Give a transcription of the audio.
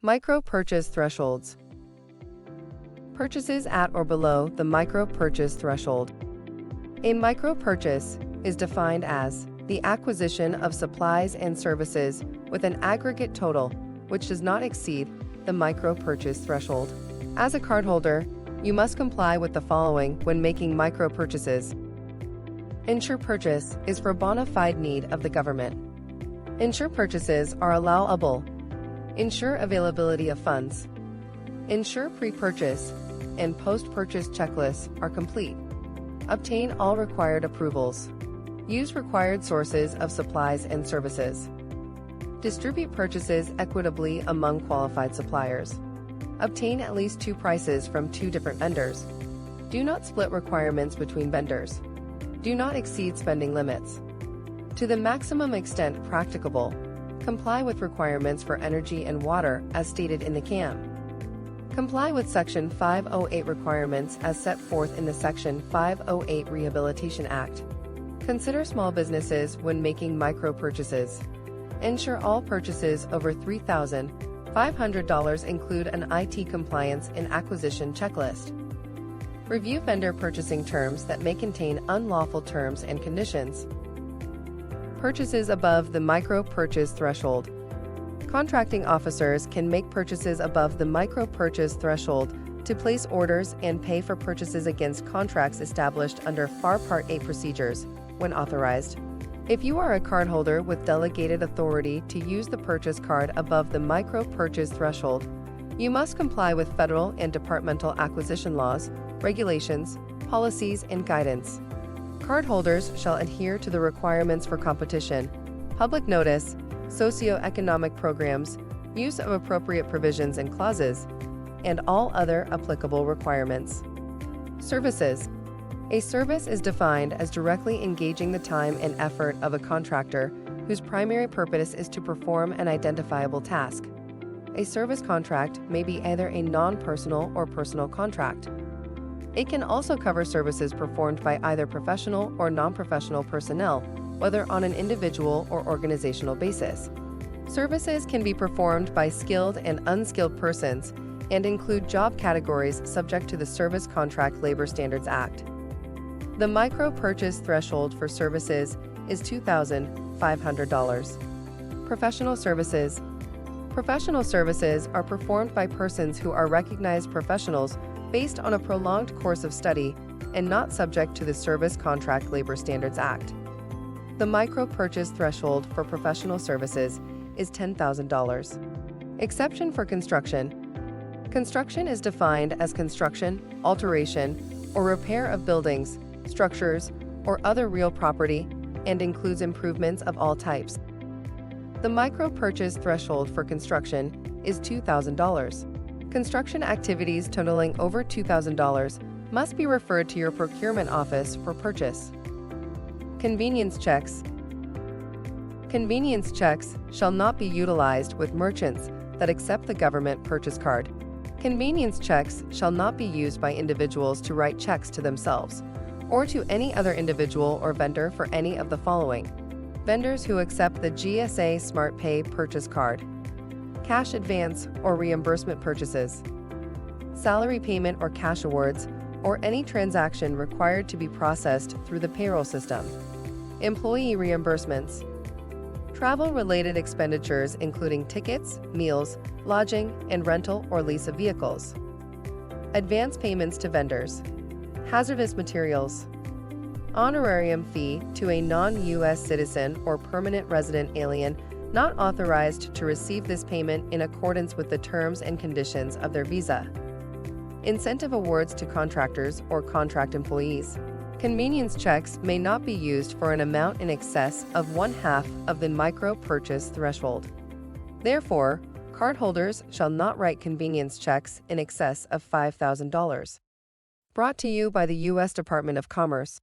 Micro-purchase thresholds. Purchases at or below the micro-purchase threshold. A micro-purchase is defined as the acquisition of supplies and services with an aggregate total which does not exceed the micro-purchase threshold. As a cardholder, you must comply with the following when making micro-purchases. Insure purchase is for bona fide need of the government. Insure purchases are allowable. Ensure availability of funds. Ensure pre-purchase and post-purchase checklists are complete. Obtain all required approvals. Use required sources of supplies and services. Distribute purchases equitably among qualified suppliers. Obtain at least 2 prices from 2 different vendors. Do not split requirements between vendors. Do not exceed spending limits. To the maximum extent practicable, comply with requirements for energy and water as stated in the CAM. Comply with Section 508 requirements as set forth in the Section 508 Rehabilitation Act. Consider small businesses when making micro-purchases. Ensure all purchases over $3,500 include an IT compliance and acquisition checklist. Review vendor purchasing terms that may contain unlawful terms and conditions. Purchases above the micro-purchase threshold. Contracting officers can make purchases above the micro-purchase threshold to place orders and pay for purchases against contracts established under FAR Part 8 procedures, when authorized. If you are a cardholder with delegated authority to use the purchase card above the micro-purchase threshold, you must comply with federal and departmental acquisition laws, regulations, policies, and guidance. Cardholders shall adhere to the requirements for competition, public notice, socioeconomic programs, use of appropriate provisions and clauses, and all other applicable requirements. Services. A service is defined as directly engaging the time and effort of a contractor whose primary purpose is to perform an identifiable task. A service contract may be either a non-personal or personal contract. It can also cover services performed by either professional or non-professional personnel, whether on an individual or organizational basis. Services can be performed by skilled and unskilled persons and include job categories subject to the Service Contract Labor Standards Act. The micro-purchase threshold for services is $2,500. Professional services. Professional services are performed by persons who are recognized professionals based on a prolonged course of study and not subject to the Service Contract Labor Standards Act. The micro-purchase threshold for professional services is $10,000. Exception for construction. Construction is defined as construction, alteration, or repair of buildings, structures, or other real property, and includes improvements of all types. The micro-purchase threshold for construction is $2,000. Construction activities totaling over $2,000 must be referred to your procurement office for purchase. Convenience checks. Convenience checks shall not be utilized with merchants that accept the government purchase card. Convenience checks shall not be used by individuals to write checks to themselves or to any other individual or vendor for any of the following: vendors who accept the GSA Smart Pay purchase card, cash advance or reimbursement purchases, salary payment or cash awards, or any transaction required to be processed through the payroll system, employee reimbursements, travel-related expenditures including tickets, meals, lodging, and rental or lease of vehicles, advance payments to vendors, hazardous materials, honorarium fee to a non-U.S. citizen or permanent resident alien not authorized to receive this payment in accordance with the terms and conditions of their visa, incentive awards to contractors or contract employees. Convenience checks may not be used for an amount in excess of 1/2 of the micro-purchase threshold. Therefore, cardholders shall not write convenience checks in excess of $5,000. Brought to you by the U.S. Department of Commerce.